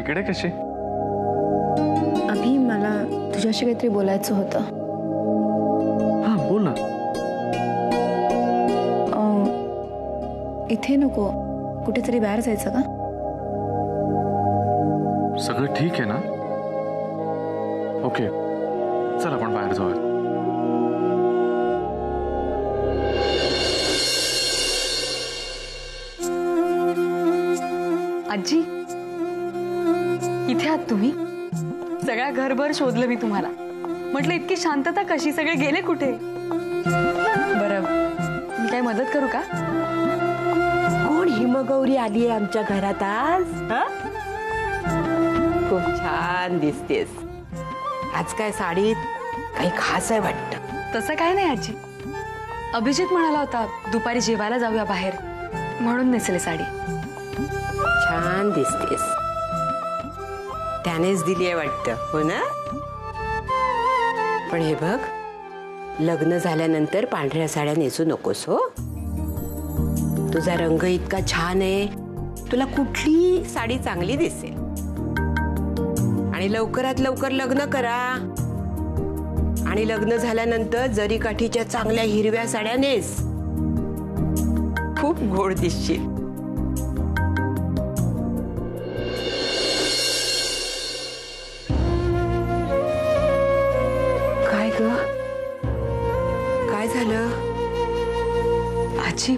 इकडे कशी? अभि, मला तुझ्याशी काहीतरी बोलायचं होतं. हा, बोल ना. इथे नको, कुठेतरी बाहेर जायचं का? सगळं ठीक आहे ना? ओके, चल आपण बाहेर जाऊया. आजी, इथे आहात तुम्ही? सगळ्या घरभर शोधलं मी तुम्हाला. म्हटलं इतकी शांतता कशी, सगळे गेले कुठे? बरं, मी काय मदत करू का? कोण हिमगौरी आली आहे आमच्या घरात आज? खूप छान दिसतेस. आज काय साडीत काही खास आहे वाटतं? तसं काय नाही आजी. अभिजित म्हणाला होता दुपारी जेवायला जाऊया बाहेर, म्हणून नेसले साडी. छान दिसतेस. त्यानेच दिली आहे वाटतं, हो ना? पण हे बघ, लग्न झाल्यानंतर पांढऱ्या साड्या नेसू नकोस हो. तुझा रंग इतका छान आहे, तुला कुठली साडी चांगली दिसेल. आणि लवकरात लवकर लग्न करा. आणि लग्न झाल्यानंतर जरी काठीच्या चांगल्या हिरव्या साड्या नेस. खूप गोड दिसशील. काय ग, काय झालं? आजी,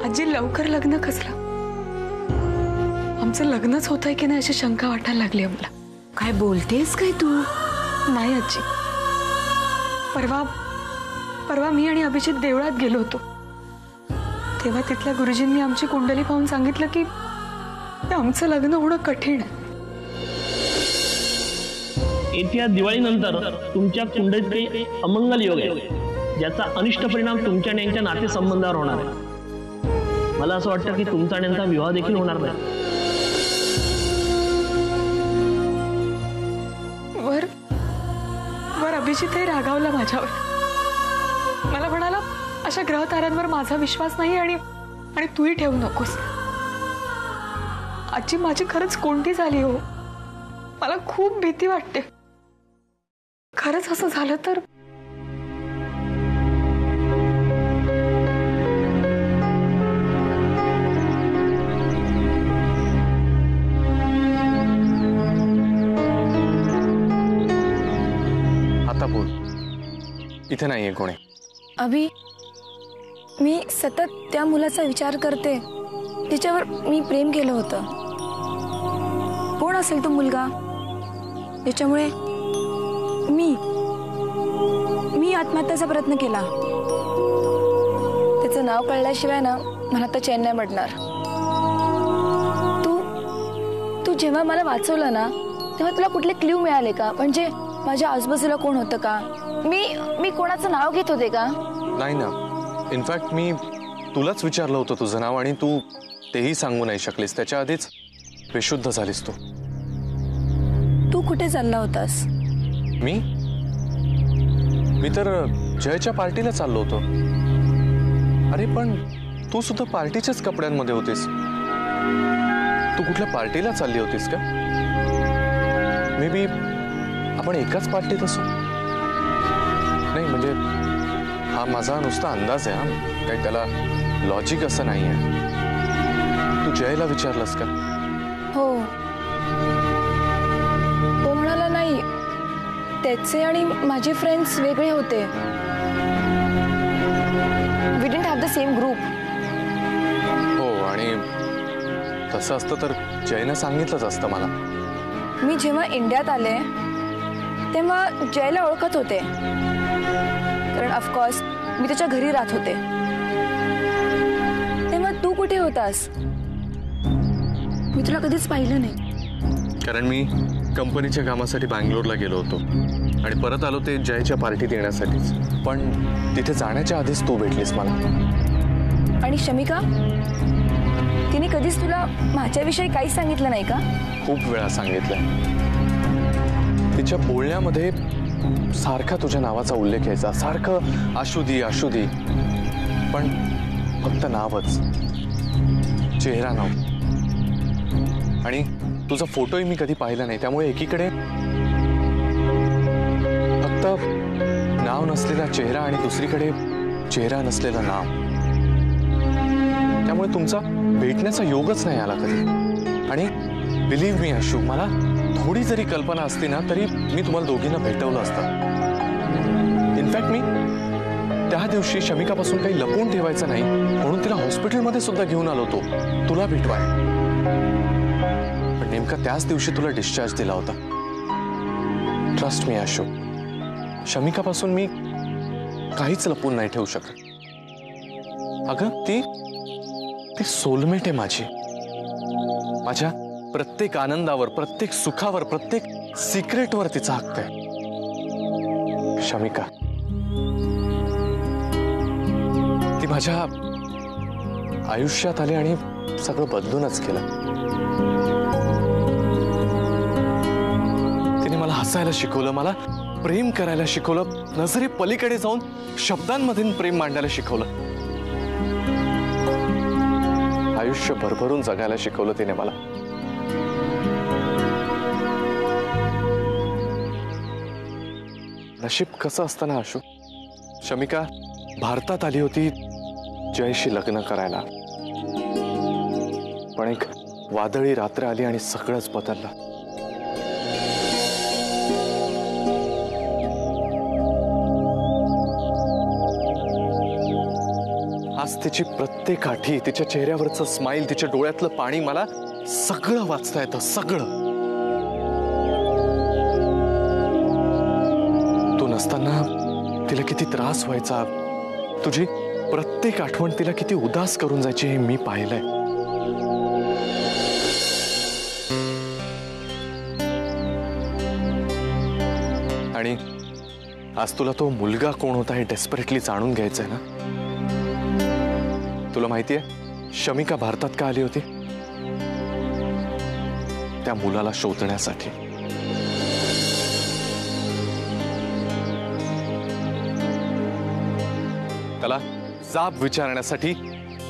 आजी लवकर लग्न कसलं? आमचं लग्नच होतंय की नाही अशी शंका वाटायला लागली आम्हाला. काय बोलतेस काय तू? नाही आजी, परवा मी आणि अभिजित देवळात गेलो होतो. तेव्हा तिथल्या गुरुजींनी आमची कुंडली पाहून सांगितलं की आमचं लग्न होणं कठीण आहे. येत्या दिवाळीनंतर तुमच्या कुंडलीत काही अमंगल योग आहे, ज्याचा अनिष्ट परिणाम तुमच्या आणि यांच्या नातेसंबंधावर होणार आहे. मला असं वाटतं की तुमचा आणि यांचा विवाह देखील होणार नाही. वर अभिजितही रागावला माझ्यावर. मला म्हणाला अशा ग्रह ताऱ्यांवर माझा विश्वास नाही आणि तूही ठेवू नकोस. आजी, माझी खरंच कोणती झाली हो. मला खूप भीती वाटते. खरंच असं झालं तर? आता बोल, इथे नाहीये कोणी. अभि, मी सतत त्या मुलाचा विचार करते तिच्यावर मी प्रेम केलं होतं. कोण असेल तो मुलगा ज्याच्यामुळे मी आत्महत्याचा प्रयत्न केला. त्याचं नाव कळल्याशिवाय ना मला तर चैन नाही पडणार. तू जेव्हा मला वाचवलं ना तेव्हा तुला कुठले क्ल्यू मिळाले का? म्हणजे माझ्या आजूबाजूला कोण होतं का? मी कोणाचं नाव घेत होते का? नाही ना. इनफॅक्ट मी तुलाच विचारलं होतं तुझं नाव आणि तू तेही सांगू नाही शकलीस. त्याच्या आधीच बेशुद्ध झालीस तू. तू कुठे चालला होतास? मी तर जयच्या पार्टीला चाललो होतो. अरे पण तू सुद्धा पार्टीच्याच कपड्यांमध्ये होतीस. तू कुठल्या पार्टीला चालली होतीस का? मे बी आपण एकाच पार्टीत असू. नाही म्हणजे हा माझा नुसता अंदाज आहे. हा काही त्याला लॉजिक असं नाही आहे. तू जयला विचारलंस का? हो, तो म्हणाला नाही. त्याचे आणि माझे फ्रेंड्स वेगळे होते. We didn't have the same group. हो, आणि तसं असतं तर जयनं सांगितलंच असतं मला. मी जेव्हा इंडियात आले तेव्हा जयला ओळखत होते, कारण ऑफकोर्स मी त्याच्या घरी राहत होते. तेव्हा तू कुठे होतास? मी तुला कधीच पाहिलं नाही. कारण मी कंपनीच्या कामासाठी बँगलोरला गेलो होतो आणि परत आलो ते जयच्या पार्टीत येण्यासाठीच. पण तिथे जाण्याच्या आधीच तू भेटलीस मला. आणि शमिका, तिने कधीच तुला माझ्याविषयी काहीच सांगितलं नाही का? खूप वेळा सांगितलं. तिच्या बोलण्यामध्ये सारखा तुझ्या नावाचा उल्लेख यायचा. सारखं आशुदी आशुदी. पण फक्त नावच, चेहरा नाव. आणि तुझा फोटोही मी कधी पाहिला नाही, त्यामुळे एकीकडे फक्त नाव नसलेला चेहरा आणि दुसरीकडे चेहरा नसलेलं नाव, त्यामुळे तुमचा भेटण्याचा योगच नाही आला कधी. आणि बिलीव्ह मी आशू, मला थोडी जरी कल्पना असती ना तरी मी तुम्हाला दोघींना भेटवलं असतं. इनफॅक्ट मी त्या दिवशी शमिकापासून काही लपवून ठेवायचं नाही म्हणून तिला हॉस्पिटलमध्ये सुद्धा घेऊन आलो होतो तुला भेटवाय. पण नेमका त्याच दिवशी तुला डिस्चार्ज दिला होता. ट्रस्ट मी आशू, शमिकापासून मी काहीच लपवून नाही ठेवू शकत. अगं ती सोलमेट आहे माझी. माझ्या प्रत्येक आनंदावर, प्रत्येक सुखावर, प्रत्येक सिक्रेटवर तिचा हक्क आहे. शमिका ती माझ्या आयुष्यात आली आणि सगळं बदलूनच केलं. तिने मला हसायला शिकवलं, मला प्रेम करायला शिकवलं, नजरे पलीकडे जाऊन शब्दांमधून प्रेम मांडायला शिकवलं, आयुष्य भरभरून जगायला शिकवलं तिने मला. नशीब कसं असतं ना आशू, शमिका भारतात आली होती जयशी लग्न करायला, पण एक वादळी रात्र आली आणि सगळंच बदललं. आज तिची प्रत्येक आठी, तिच्या चेहऱ्यावरचं स्माईल, तिच्या डोळ्यातलं पाणी मला सगळं वाचता येतं, सगळं. तू नसताना तिला किती त्रास व्हायचा, तुझी प्रत्येक आठवण तिला किती उदास करून जायची हे मी पाहिलंय. आणि आज तुला तो मुलगा कोण होता हे डेस्परेटली जाणून घ्यायचंय ना. तुला माहितीये शमिका भारतात का आली होती? त्या मुलाला शोधण्यासाठी. त्याला जाब विचारण्यासाठी,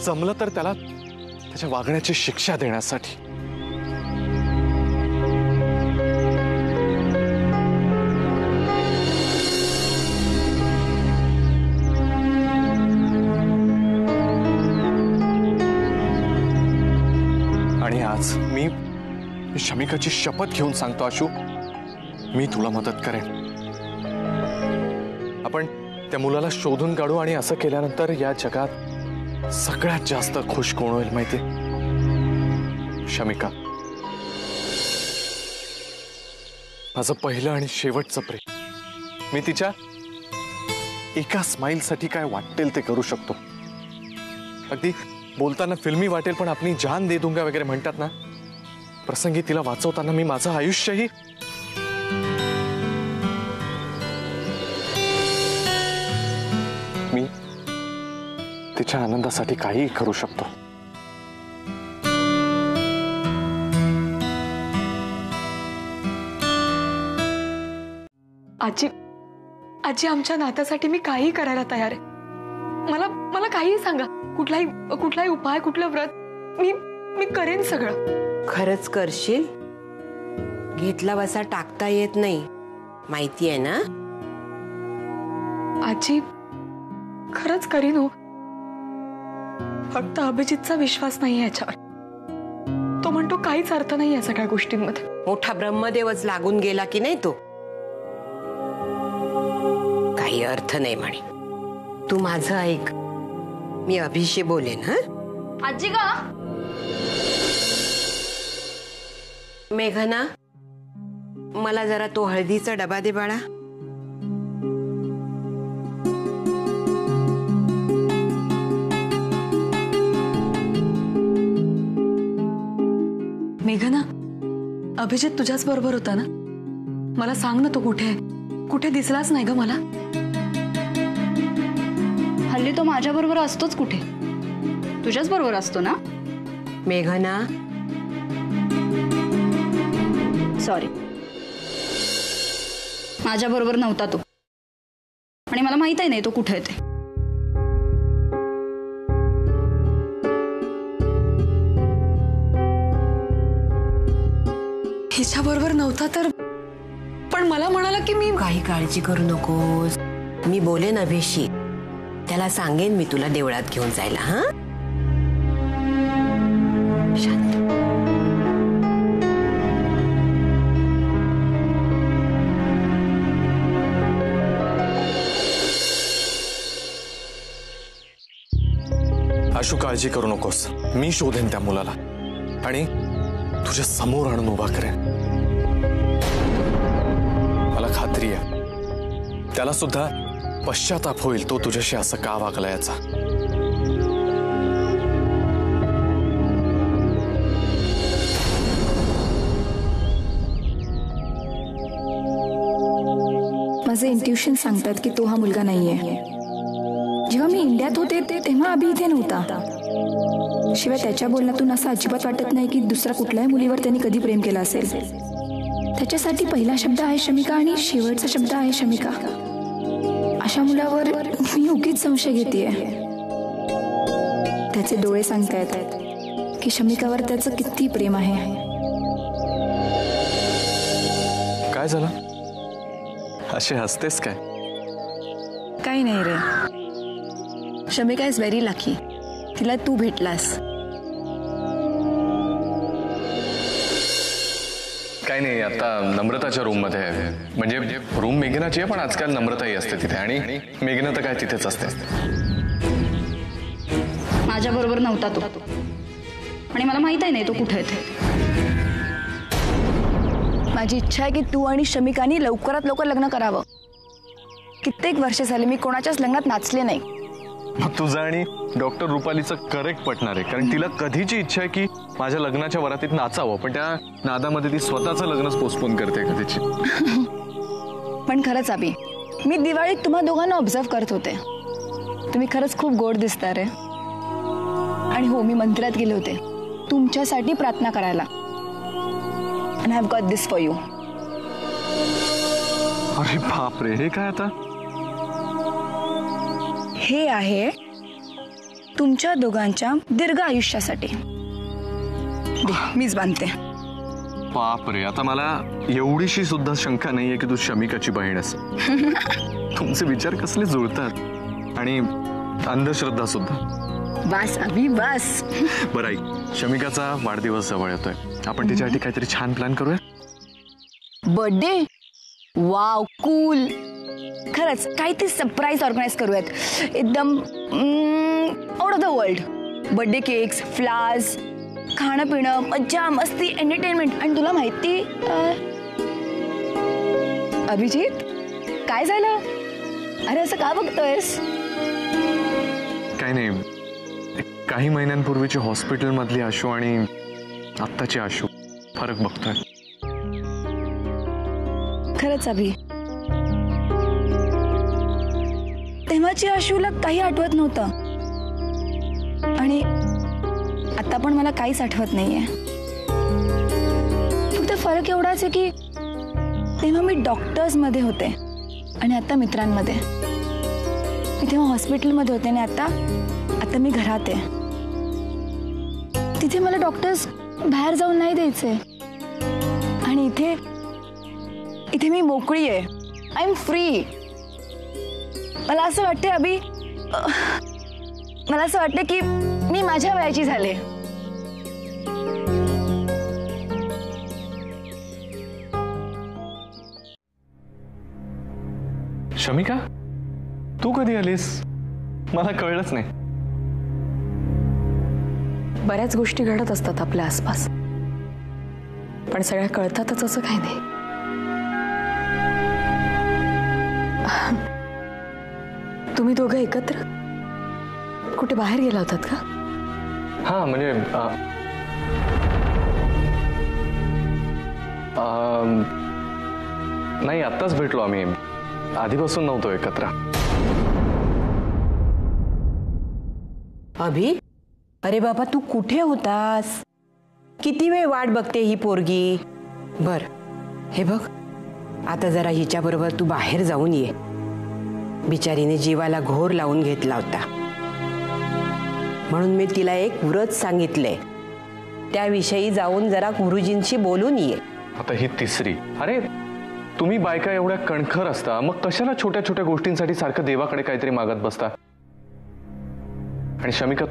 जमलं तर त्याला त्याच्या वागण्याची शिक्षा देण्यासाठी. आणि आज मी शमिकाची शपथ घेऊन सांगतो आशू, मी तुला मदत करेन. आपण त्या मुलाला शोधून काढू आणि असं केल्यानंतर या जगात सगळ्यात जास्त खुश कोण होईल माहिती? शमिका. माझं पहिलं आणि शेवटचं प्रेम. मी तिच्या एका स्माईलसाठी काय वाटेल ते करू शकतो. अगदी बोलताना फिल्मी वाटेल पण आपली जान दे दूंगा वगैरे म्हणतात ना, प्रसंगी तिला वाचवताना मी माझं आयुष्यही मी तिच्या आनंदासाठी काहीही करू शकतो. आजी आजी आमच्या नात्यासाठी मी काही करायला तयार आहे. मला काही सांगा, कुठलाही उपाय, कुठलं व्रत, मी करेन सगळं. खरंच करशील? घेतला बसा टाकता येत नाही, माहितीये ना. आजी खरंच करीन हो. फक्त अभिजितचा विश्वास नाही याच्यावर. तो म्हणतो काहीच अर्थ नाही या सगळ्या गोष्टींमध्ये. मोठा ब्रह्मदेवच लागून गेला की नाही तो. काही अर्थ नाही म्हणे. तू माझं ऐक, मी अभिशी बोलेन. हा आजी का? मेघना, मला जरा तो हळदीचा डबा दे बाळा. मेघना, अभिजित तुझ्याच बरोबर होता ना? मला सांग ना, तो कुठे आहे? कुठे दिसलाच नाही ग मला. हल्ली तो माझ्या बरोबर असतोच. कुठे? तुझ्याच बरोबर असतो ना. मेघना, सॉरी, माझ्या बरोबर नव्हता तो. आणि मला माहित आहे नाही तो कुठे आहे ते. तिच्याबरोबर नव्हता तर, पण मला म्हणाला की मी काही काळजी करू नकोस, मी बोलेन अभिषेक, त्याला सांगेन मी तुला देवळात घेऊन जायला. हा शांत. आशू काळजी करू नकोस, मी शोधेन त्या मुलाला आणि तुझ्या समोर आणून उभा करेन. मला खात्री आहे त्याला सुद्धा पश्चाताप होईल तो तुझ्याशी असं का वागला याचा. माझे इंट्युशन सांगतात की तो हा मुलगा नाहीये. जेव्हा मी इंडियात होते तेव्हा अभि इथे नव्हता. शिवाय त्याच्या बोलण्यातून असं अजिबात वाटत नाही की दुसऱ्या कुठल्याही मुलीवर त्यांनी कधी प्रेम केलं असेल. त्याच्यासाठी पहिला शब्द आहे शमिका आणि शेवटचा शब्द आहे शमिका. अशा मुलावर मी उगीच संशय घेतेय. त्याचे डोळे सांगतायत की शमिकावर त्याचं किती प्रेम आहे. काय झालं, असे हसतेस काय? काही नाही रे, शमिका इज व्हेरी लकी, तिला तू भेटलास. काही नाही, आता नम्रताच्या रूम मध्ये आहे. म्हणजे रूम मेघनाची आहे पण आजकाल नम्रताही असते तिथे आणि मेघना तर काय तिथेच असते. माझ्या बरोबर नव्हता तो आणि मला माहित आहे नाही तो कुठे आहे. माझी इच्छा आहे की तू आणि शमिकानी लवकरात लवकर लग्न करावं. कित्येक वर्ष झाले मी कोणाच्याच लग्नात नाचले नाही. तुझं आणि डॉक्टर रुपालीचं करेक्ट पटणार आहे, कारण तिला कधीची इच्छा आहे की माझ्या लग्नाच्या वरातीत नाचावं, पण त्या नादामध्ये ती स्वतःचं लग्नच पोस्टपोन करते कधीची. पण खरंच अभि, मी दिवाळीत तुम्हा दोघांना ऑब्झर्व करत होते. तुम्ही खरंच खूप गोड दिसता रे. आणि हो, मी मंदिरात गेले होते तुमच्यासाठी प्रार्थना करायला. And I have got this for you. अरे बापरे, हे काय आता? हे आहे तुमच्या दोघांच्या दीर्घ आयुष्यासाठी. मीच बांधते. बापरे, आता मला एवढीशी सुद्धा शंका नाहीये की तू शमिकाची बहीण अस. तुमचे विचार कसले जुळतात आणि अंधश्रद्धा सुद्धा. बस अभि बस. बरं ऐक, शमिकाचा वाढदिवस जवळ येतोय, आपण तिच्यासाठी काहीतरी छान प्लॅन करूया. बर्थडे? Wow, cool. खरंच काहीतरी सरप्राईज ऑर्गनाईज करूयात, एकदम out of the world. Birthday cakes, flowers, खाणं पिणं, मज्जा मस्ती, एंटरटेनमेंट. आणि तुला माहिती अभिजित, काय झालं? अरे असं का बघतोयस? काही नाही, काही महिन्यांपूर्वीची हॉस्पिटल मधली आशू आणि आत्ताची आशू फरक बघतोय. खरंच अभि, तेव्हाची आशूला काही आठवत नव्हतं आणि आता पण मला काहीच आठवत नाहीये. फक्त फरक एवढाच आहे की तेव्हा मी डॉक्टर्स मध्ये होते आणि आता मित्रांमध्ये. मी तेव्हा हॉस्पिटलमध्ये होते आणि आता मी घरात आहे. तिथे मला डॉक्टर्स बाहेर जाऊन नाही द्यायचे आणि इथे मी मोकळी आहे. I am free. मला असं वाटते अभि, मला असं वाटतं की मी माझ्या वयाची झाले. शमिका, तू कधी आलीस? मला कळलंच नाही. बऱ्याच गोष्टी घडत असतात आपल्या आसपास, पण सगळ्या कळतातच असं काही नाही. तुम्ही दोघं एकत्र कुठे बाहेर गेला होतात का? हा, म्हणजे नाही, आत्ताच भेटलो आम्ही, आधीपासून नव्हतो एकत्र. अभि, अरे बाबा, तू कुठे होतास? किती वेळ वाट बघते ही पोरगी. बर, हे बघ, आता जरा हिच्याबरोबर तू बाहेर जाऊन ये. बिचारीने जीवाला घोर लावून घेतला होता, म्हणून मी तिला एक व्रत सांगितलंय, त्याविषयी जाऊन जरा गुरुजींशी बोलून ये. आता ही तिसरी. अरे तुम्ही बायका एवढ्या कणखर असता, मग कशाला छोट्या छोट्या गोष्टींसाठी सारखं देवाकडे काहीतरी मागत बसता? आणि शमिका,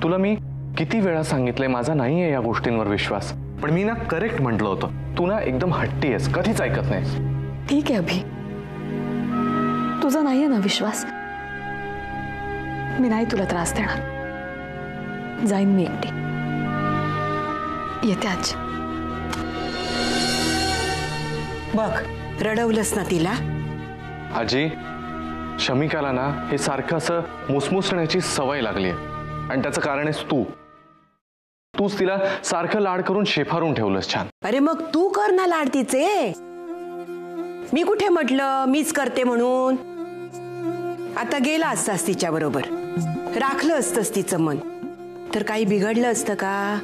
तुला मी किती वेळा सांगितलंय माझा नाहीये या गोष्टींवर विश्वास, पण मी ना करेक्ट म्हटलं होतं. तू ना एकदम हट्टी आहेस, कधीच ऐकत नाहीस. ठीक आहे अभि, तुझा नाहीये ना विश्वास, मी नाही तुला त्रास देणार. जाईन मी एकटी, येते आज. बघ, रडवलंस ना तिला? आजी, शमिकाला ना हे सारखं असं मुसमुसण्याची सवय लागली आहे, आणि त्याचं कारण आहेस तूच तिला सारखं लाड करून शेफारून ठेवलंस. छान. अरे मग तू कर ना लाड तिचे. मी कुठे म्हटलं मीच करते म्हणून? आता गेला असतास तिच्या बरोबर, राखलं असतंस तिचं मन, तर काही बिघडलं असतं का?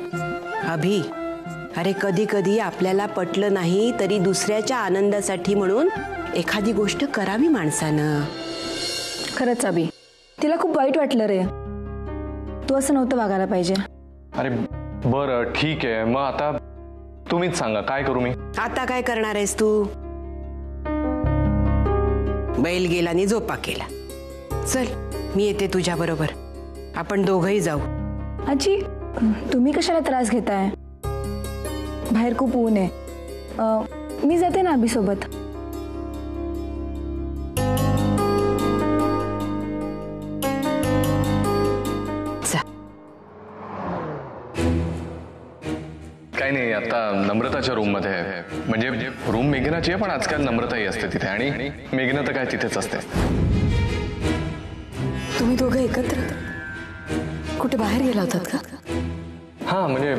अभि, अरे कधी कधी आपल्याला पटलं नाही तरी दुसऱ्याच्या आनंदासाठी म्हणून एखादी गोष्ट करावी माणसानं. खरंच अभि, तिला खूप वाईट वाटलं रे. तू असं नव्हतं वागायला पाहिजे. अरे बरं ठीक आहे, मग आता तुम्हीच सांगा काय करू मी? आता काय करणार आहेस तू? बैल गेला आणि झोपा केला. चल, मी येते तुझ्या बरोबर, आपण दोघंही जाऊ. आजी, तुम्ही कशाला त्रास घेताय? बाहेर खूप ऊन आहे. मी जाते ना अभि सोबत. काही नाही, आता नम्रताच्या रूम मध्ये आहे. म्हणजे रूम मेघनाची आहे, पण आजकाल नम्रताही असते तिथे, आणि मेघना तर काय तिथेच असते. तुम्ही दोघं एकत्र कुठे बाहेर गेला होतात का? हा म्हणजे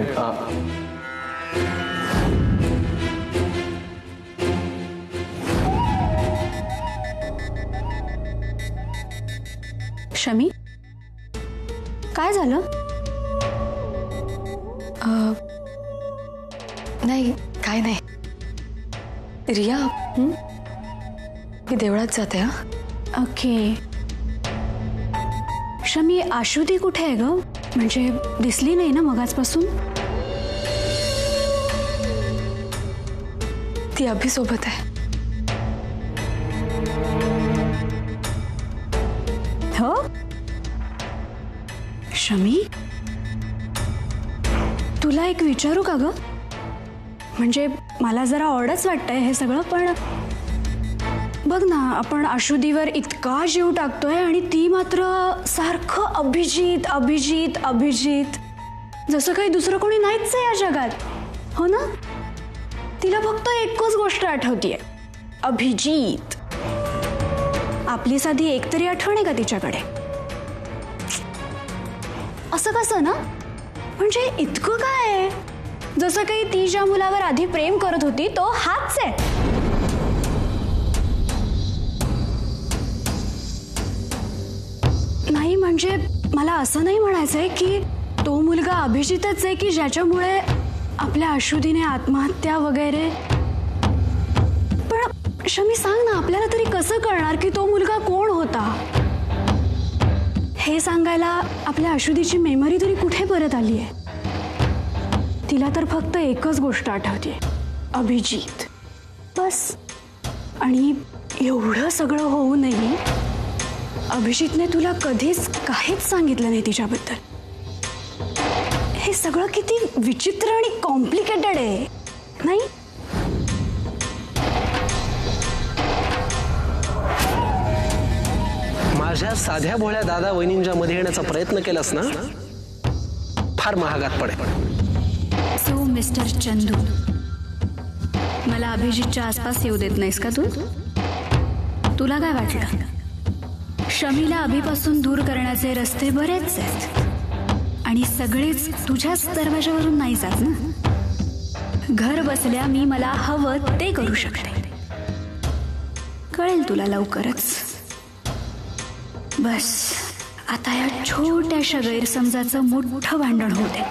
शमी, काय झालं? नाही, काय नाही. रिया, मी देवळात जाते. हा, ओके. शमी, आशुदी कुठे आहे ग? म्हणजे दिसली नाही ना मगाचपासून? ती अभि सोबत आहे. हो शमी, तुला एक विचारू का ग? म्हणजे मला जरा ऑडच वाटतंय हे सगळं, पण बघ ना, आपण आशुदीवर इतका जीव टाकतोय आणि ती मात्र सारखं अभिजित अभिजित अभिजित, जसं काही दुसरं कोणी नाहीच आहे या जगात. हो ना? तिला फक्त एकच गोष्ट आठवतीये, अभिजित. आपली साधी एक तरी आठवण आहे का तिच्याकडे? असं कसं ना? म्हणजे इतकं काय, जसं काही ती ज्या मुलावर आधी प्रेम करत होती तो हाच आहे. नाही म्हणजे मला असं नाही म्हणायचंय की तो मुलगा अभिजितच आहे की ज्याच्यामुळे आपल्या आशुदीने आत्महत्या वगैरे. पण शमी सांग ना, आपल्याला तरी कसं कळणार की तो मुलगा कोण होता? हे सांगायला आपल्या आशुदीची मेमरी तरी कुठे परत आली आहे? तिला तर फक्त एकच गोष्ट आठवते, अभिजित, बस. आणि एवढं सगळं होऊनही अभिजितने तुला कधीच काहीच सांगितलं नाही तिच्याबद्दल. हे सगळं किती विचित्र आणि कॉम्प्लिकेटेड आहे, नाही? माझ्या साध्या भोळ्या दादा वहिनींच्या मध्ये येण्याचा प्रयत्न केलास ना, फार महागात पडेल. सो मिस्टर चंदू, मला अभिजितच्या आसपास येऊ देत नाहीस का तू? तुला काय वाटलं? शमीला अभिपासून दूर करण्याचे रस्ते बरेच आहेत आणि सगळेच तुझ्याच दरवाजावरून नाही जात ना. घर बसल्या मी मला हवं ते करू शकते. कळेल तुला लवकरच. बस आता या छोट्याशा गैरसमजाचं मोठं भांडण होते.